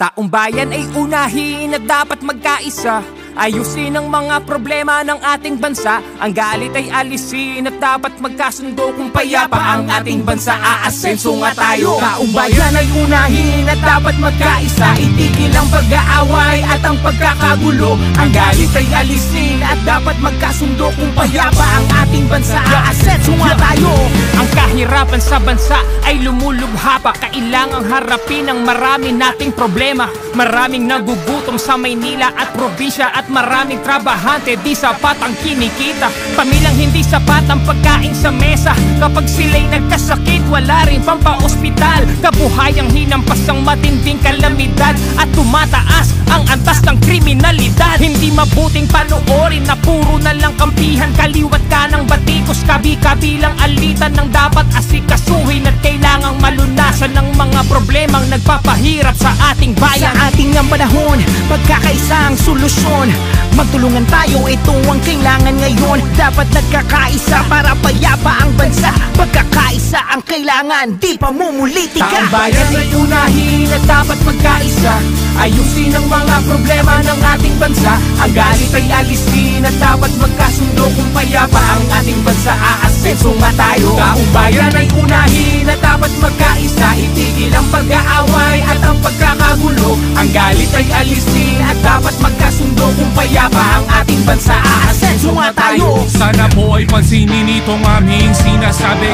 Taong bayan ay unahin at dapat magkaisa. Ayusin ang mga problema ng ating bansa. Ang galit ay alisin at dapat magkasundo. Kung payapa ang ating bansa, aasenso nga tayo. Taong bayan ay unahin at dapat magkaisa. Itigil ang pag-aaway at ang pagkakagulo. Ang galit ay alisin at dapat magkasundo. Kung payapa ang ating bansa, aasenso nga tayo. Ang kahirapan sa bansa ay lumulubha pa. Kailangang harapin ang marami nating problema. Maraming nagugutom sa Maynila at probinsya at maraming trabahante, di sapat ang kinikita. Pamilyang hindi sapat ang pagkain sa mesa. Kapag sila'y nagkasakit, wala rin pampa-ospital. Kabuhayang hinampas ang matinding kalamidad at tumataas ang antas ng kriminalidad. Hindi mabuting panoorin na puro na lang kampihan. Kaliwat ka ng batikos, kabi-kabilang alitan ng dapat asikasuhin. At kailangang malunasan ng mga problemang nagpapahirap sa ating bayan. Sa ating ang panahon, pagkakaisa ang solusyon. Magtulungan tayo, ito ang kailangan ngayon. Dapat nagkakaisa para payapa ang bansa. Pagkakaisa ang kailangan, di pa mumulitika. Taong bayan ay unahin at dapat magkaisa. Ayusin ang mga problema ng ating bansa. Ang galit ay alisin at dapat magkasundo. Kung payapa ang ating bansa, aasenso nga tayo. Taong bayan ay unahin at dapat magkaisa. Itigil ang pag-aaway at ang pagkakagulo. Ang galit ay alisin at dapat magkasundo. Kung payapa ang ating bansa, aasenso nga tayo. Sana po ay pansinin itong aming sinasabi.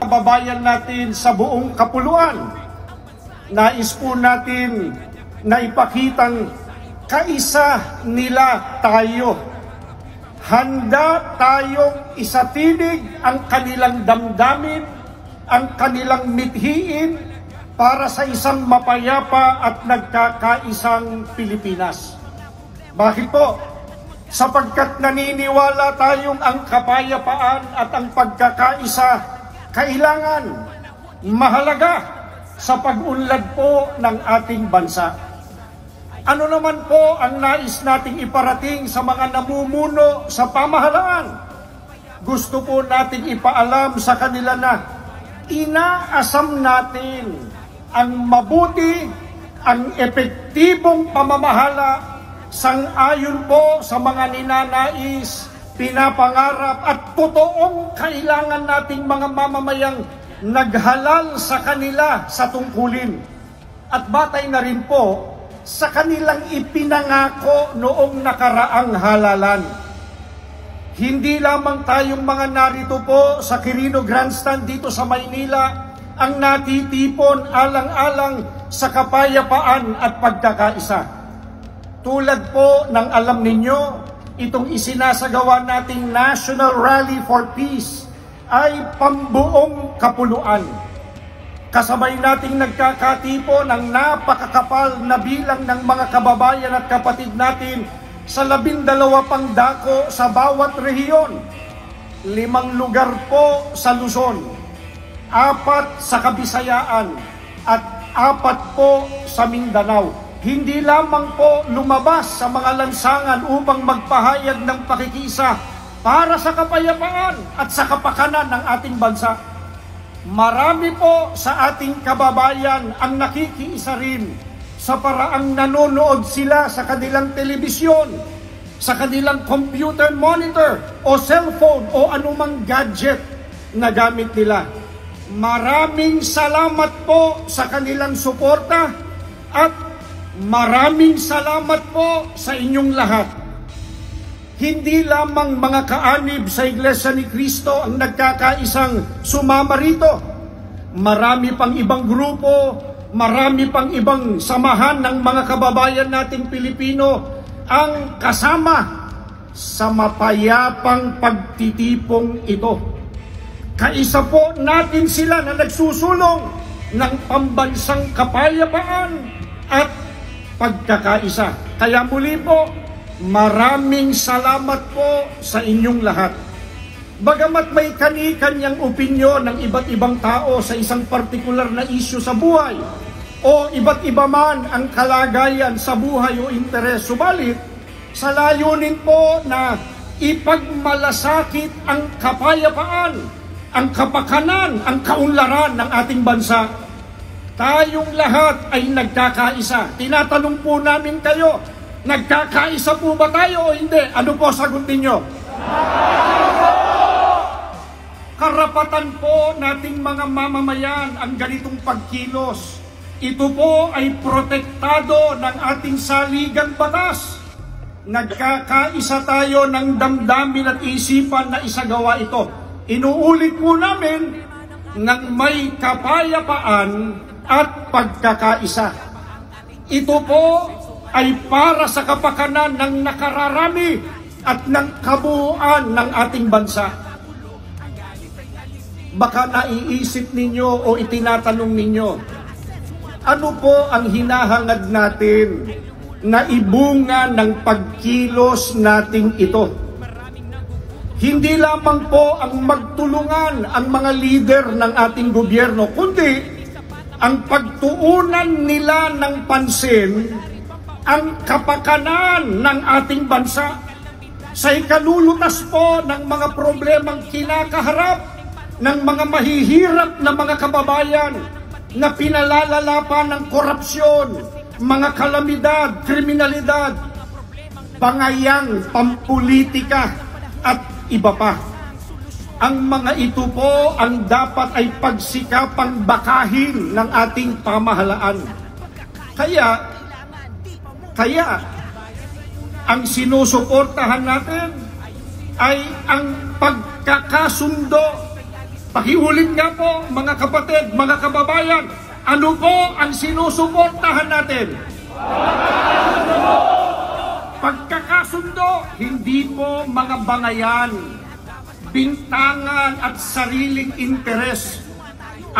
Kababayan natin sa buong kapuluan, nais po natin na ipakitang kaisa nila tayo. Handa tayong isatinig ang kanilang damdamin, ang kanilang mithiin para sa isang mapayapa at nagkakaisang Pilipinas. Bakit po? Sapagkat naniniwala tayong ang kapayapaan at ang pagkakaisa kailangan, mahalaga sa pag-unlad po ng ating bansa. Ano naman po ang nais nating iparating sa mga namumuno sa pamahalaan? Gusto po nating ipaalam sa kanila na inaasam natin ang mabuti, ang epektibong pamamahala sang-ayon po sa mga ninanais, pinapangarap at totoong kailangan nating mga mamamayang naghalal sa kanila sa tungkulin. At batay na rin po sa kanilang ipinangako noong nakaraang halalan. Hindi lamang tayong mga narito po sa Quirino Grandstand dito sa Maynila ang natitipon alang-alang sa kapayapaan at pagkakaisa. Tulad po ng alam ninyo, itong isinasagawa nating National Rally for Peace ay pambuong kapuluan. Kasabay nating nagkakatipo ng napakakapal na bilang ng mga kababayan at kapatid natin sa 12 pang dako sa bawat rehiyon. 5 lugar po sa Luzon, 4 sa Kabisayaan at 4 po sa Mindanao. Hindi lamang po lumabas sa mga lansangan upang magpahayag ng pakikisa para sa kapayapaan at sa kapakanan ng ating bansa. Marami po sa ating kababayan ang nakikiisa rin sa paraang nanonood sila sa kanilang telebisyon, sa kanilang computer monitor o cellphone o anumang gadget na gamit nila. Maraming salamat po sa kanilang suporta at maraming salamat po sa inyong lahat. Hindi lamang mga kaanib sa Iglesia ni Cristo ang nagkakaisang sumama rito. Marami pang ibang grupo, marami pang ibang samahan ng mga kababayan nating Pilipino ang kasama sa mapayapang pagtitipong ito. Kaisa po natin sila na nagsusulong ng pambansang kapayapaan at pagkakaisa. Kaya muli po, maraming salamat po sa inyong lahat. Bagamat may kani-kanyang opinyon ng iba't ibang tao sa isang partikular na isyu sa buhay o iba't iba man ang kalagayan sa buhay o interes, subalit sa layunin po na ipagmalasakit ang kapayapaan, ang kapakanan, ang kaunlaran ng ating bansa. Tayong lahat ay nagkakaisa. Tinatanong po namin kayo, nagkakaisa po ba tayo o hindi? Ano po sagot ninyo? Karapatan po nating mga mamamayan ang ganitong pagkilos. Ito po ay protektado ng ating saligang batas. Nagkakaisa tayo ng damdamin at isipan na isagawa ito. Inuulit po namin ng may kapayapaan at pagkakaisa. Ito po ay para sa kapakanan ng nakararami at ng kabuuan ng ating bansa. Baka naiisip ninyo o itinatanong ninyo, ano po ang hinahangad natin na ibunga ng pagkilos nating ito? Hindi lamang po ang magtulungan ang mga leader ng ating gobyerno, kundi ang pagtuunan nila ng pansin ang kapakanan ng ating bansa sa ikalulutas po ng mga problemang kinakaharap ng mga mahihirap na mga kababayan na pinalalala pa ng korupsyon, mga kalamidad, kriminalidad, pangayang pampulitika at iba pa. Ang mga ito po ang dapat ay pagsikapang bakahin ng ating pamahalaan. Kaya ang sinusuportahan natin ay ang pagkakasundo. Pakiulit nga po mga kapatid, mga kababayan, ano po ang sinusuportahan natin? Pagkakasundo, hindi po mga bangayan, bintangan at sariling interes.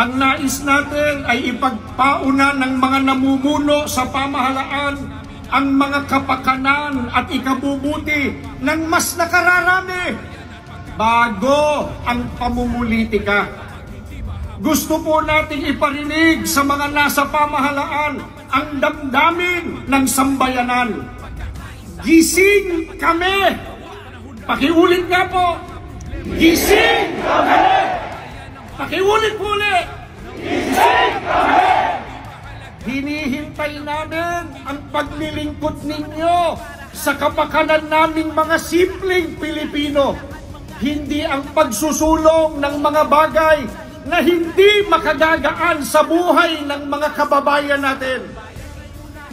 Ang nais natin ay ipagpauna ng mga namumuno sa pamahalaan ang mga kapakanan at ikabubuti ng mas nakararami bago ang pamumulitika. Gusto po nating iparinig sa mga nasa pamahalaan ang damdamin ng sambayanan. Gising kami! Pakiulit nga po! Gising kami! Pakiulit po ulit! Gising kami! Hinihintay namin ang paglilingkod ninyo sa kapakanan naming mga simpleng Pilipino. Hindi ang pagsusulong ng mga bagay na hindi makagagaan sa buhay ng mga kababayan natin.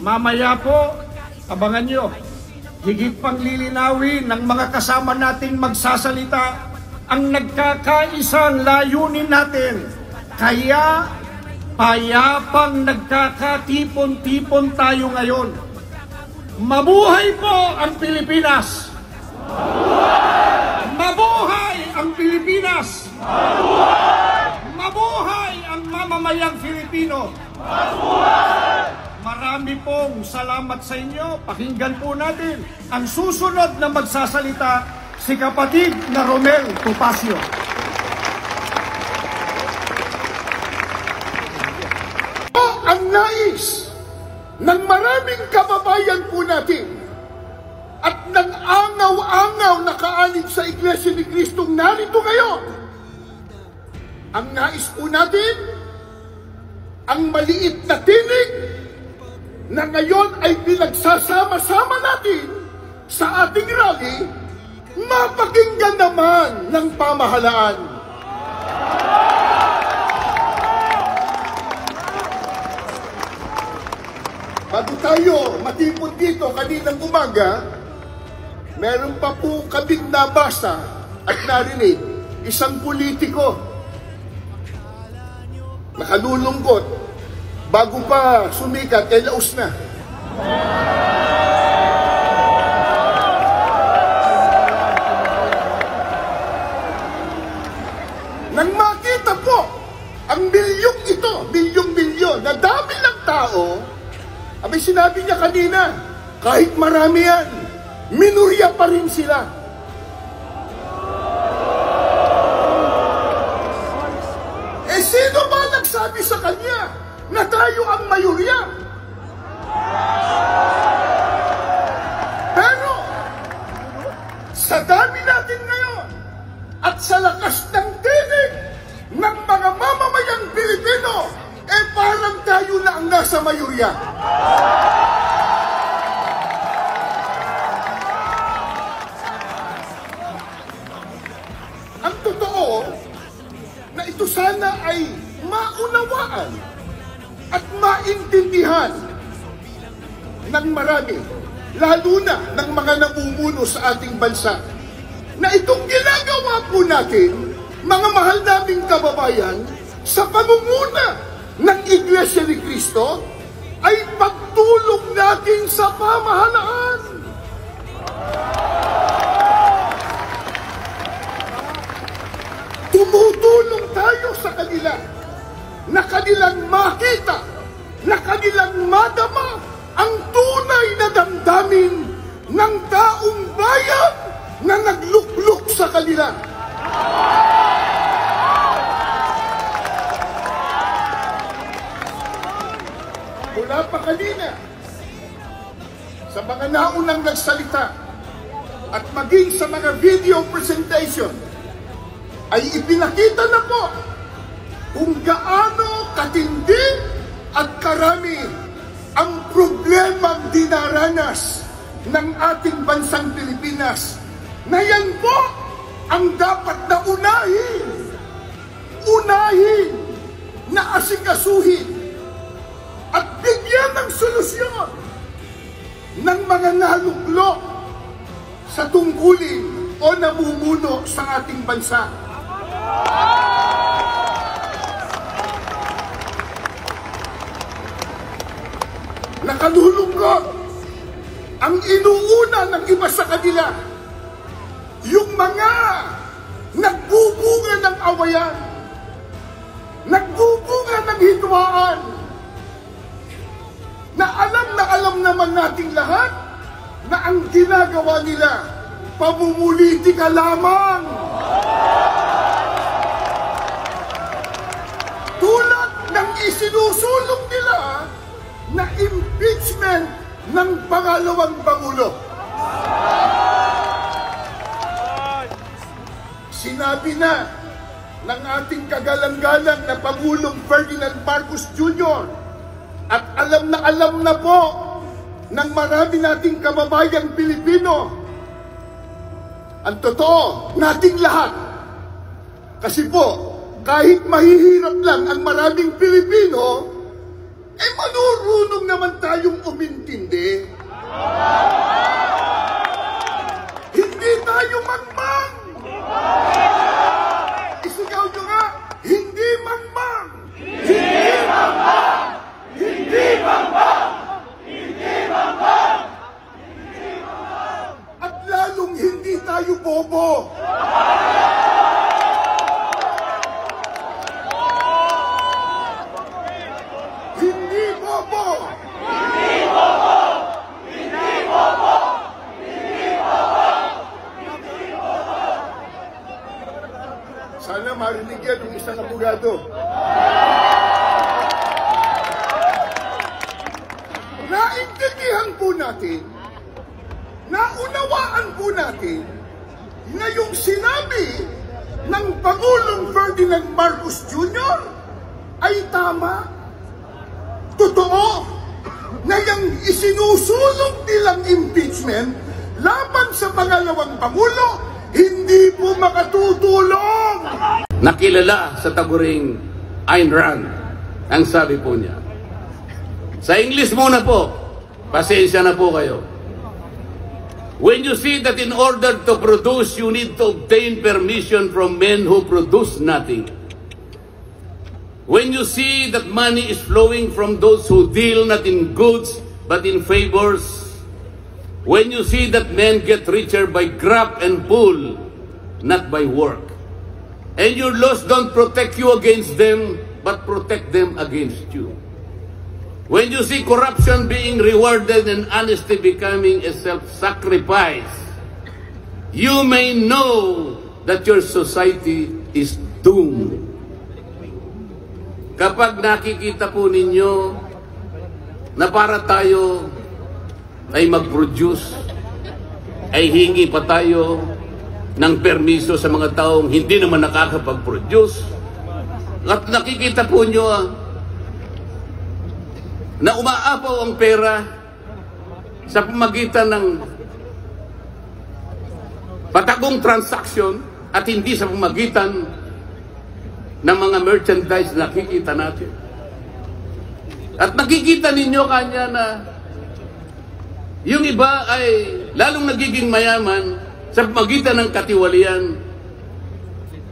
Mamaya po, abangan nyo, higit pang lilinawin ng mga kasama nating magsasalita ang nagkakaisang layunin natin. Kaya payapang nagkakatipon-tipon tayo ngayon. Mabuhay po ang Pilipinas! Mabuhay ang Pilipinas! Mabuhay ang mamamayang Filipino! Marami pong salamat sa inyo. Pakinggan po natin ang susunod na magsasalita, si kapatid na Romel Topacio. Ang nais ng maraming kababayan po natin at ng angaw-angaw na kaalib sa Iglesia ni Cristong narito ngayon. Ang nais po natin, ang maliit na tinig na ngayon ay pinagsasama-sama natin sa ating rally, mapakinggan naman ng pamahalaan. Bago tayo matipon dito kaninang umaga, meron pa po kaming nabasa at narinig isang politiko nakalulungkot bago pa sumikat ay laos na. Nang makita po ang milyong ito, milyong-milyon na dami ng tao, abay sinabi niya kanina, kahit marami yan, minurya pa rin sila. Eh sino ba nagsabi sa kanya na tayo ang mayurya? Pero sa dami natin ngayon at sa lakas ng tinig ng mga mamamayang Pilipino, parang tayo na ang nasa mayorya. Ang totoo na ito sana ay maunawaan at maintindihan ng marami, lalo na ng mga namumuno sa ating bansa, na itong ginagawa po natin, mga mahal naming kababayan, sa pamumuna ng Iglesia ni Cristo, ay pagtulong natin sa pamahalaan. Tumutulong tayo sa kanila na kanilang makita, na kanilang madama ang tunay na damdamin ng taong bayan na naglukluk sa kanila. Mula pa kanina, sa mga naunang nagsalita at maging sa mga video presentation, ay ipinakita na po kung gaano katindi at karami ang problemang dinaranas ng ating bansang Pilipinas, na yan po ang dapat na unahin na asikasuhin at bigyan ng solusyon ng mga naluklok sa tungkulin o namumuno sa ating bansa. Nakalulungkot ang inuuna ng iba sa kanila, yung mga nagbubunga ng awayan, nagbubunga ng hidwaan, na alam naman nating lahat na ang ginagawa nila, pamumulitika lamang. Tulad ng isinusulong nila na impeachment ng pangalawang Pangulo. Sinabi na ng ating kagalang-galang na Pangulong Ferdinand Marcos Jr. at alam na po ng marami nating kababayang Pilipino ang totoo nating lahat. Kasi po, kahit mahihirap lang ang maraming Pilipino, marunong naman tayong umintindi. Hindi tayo mangmang. Isigaw nyo nga, hindi mangmang. Hindi mangmang. Hindi mangmang. Hindi mangmang. At lalong hindi tayo bobo. Hindi bobo. Hindi bobo. Hindi bobo. Hindi bobo. Hindi bobo. Sana marinig yan ng isang abogado. Naintindihan po natin, naunawaan po natin na yung sinabi ng Pangulong Ferdinand Marcos Jr. ay tama. Totoo na yung isinusulong nilang impeachment laban sa pangalawang Pangulo, hindi po makatutulong. Nakilala sa taguring Ayn Rand ang sabi po niya. Sa English muna po, pasensya na po kayo. When you see that in order to produce, you need to obtain permission from men who produce nothing. When you see that money is flowing from those who deal not in goods but in favors. When you see that men get richer by grab and pull, not by work. And your laws don't protect you against them, but protect them against you. When you see corruption being rewarded and honesty becoming a self-sacrifice, you may know that your society is doomed. Kapag nakikita po ninyo na para tayo ay mag-produce, ay hingi pa tayo ng permiso sa mga taong hindi naman nakakapag-produce. At nakikita po nyo na umaapaw ang pera sa pamagitan ng patagong transaksyon at hindi sa pamagitan ng mga merchandise na nakikita natin. At nakikita ninyo kanya na yung iba ay lalong nagiging mayaman sa pamagitan ng katiwalian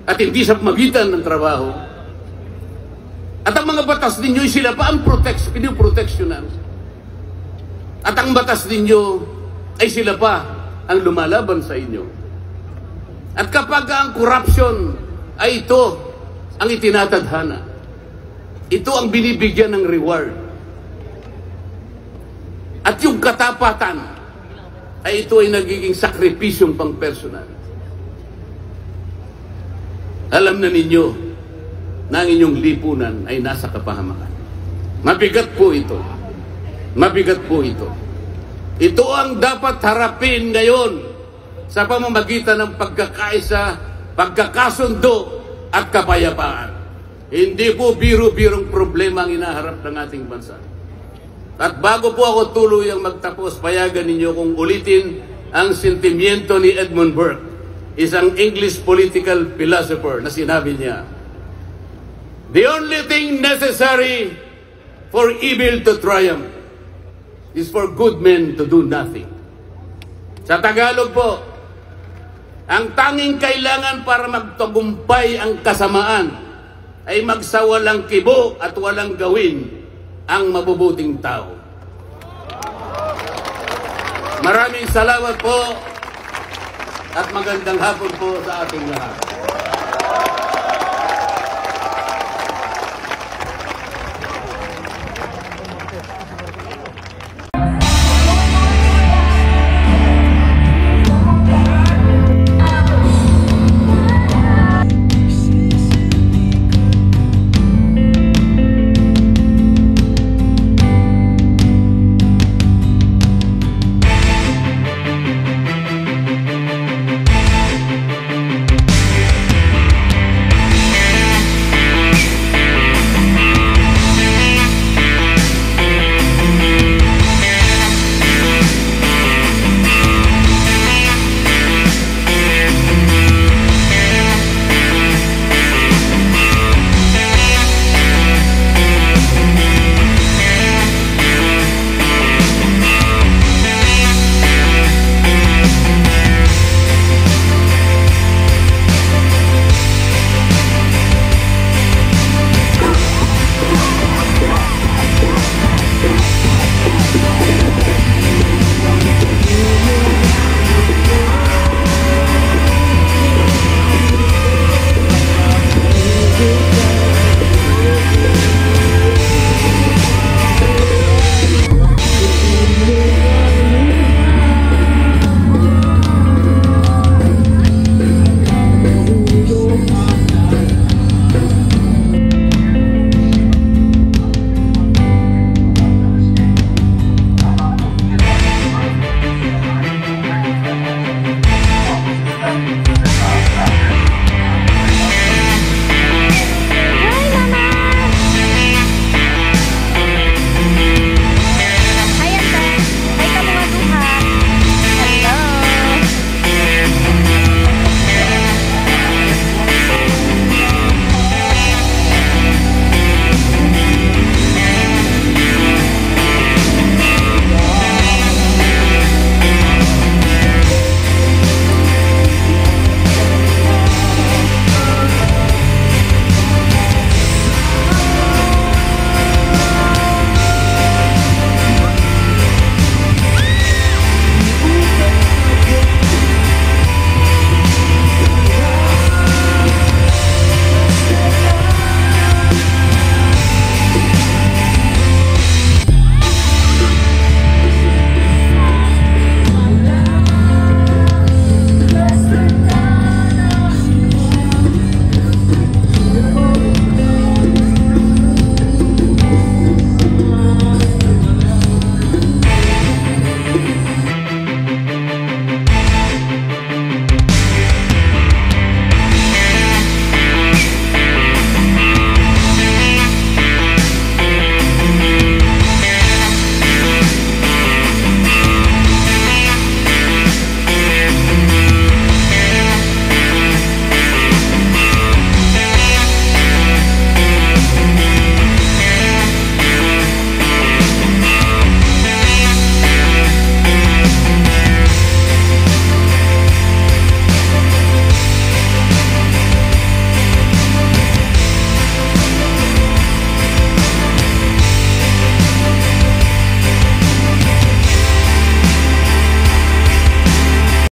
at hindi sa pamagitan ng trabaho. At ang mga batas ninyo, sila pa ang pinoproteksyonan. At ang batas ninyo ay sila pa ang lumalaban sa inyo. At kapag ang corruption ay ito ang itinatadhana, ito ang binibigyan ng reward. At yung katapatan ay ito ay nagiging sakripisyong pang-personal. Alam na ninyo na ang inyong lipunan ay nasa kapahamakan. Mabigat po ito. Mabigat po ito. Ito ang dapat harapin ngayon sa pamamagitan ng pagkakaisa, pagkakasundo at kapayapaan. Hindi po biro-birong problema ang inaharap ng ating bansa. At bago po ako tuluyang magtapos, payagan ninyo kung ulitin ang sentimiento ni Edmund Burke, isang English political philosopher, na sinabi niya, "The only thing necessary for evil to triumph is for good men to do nothing." Sa Tagalog po, ang tanging kailangan para magtagumpay ang kasamaan ay magsawalang kibo at walang gawin ang mabubuting tao. Maraming salamat po at magandang hapon po sa ating lahat.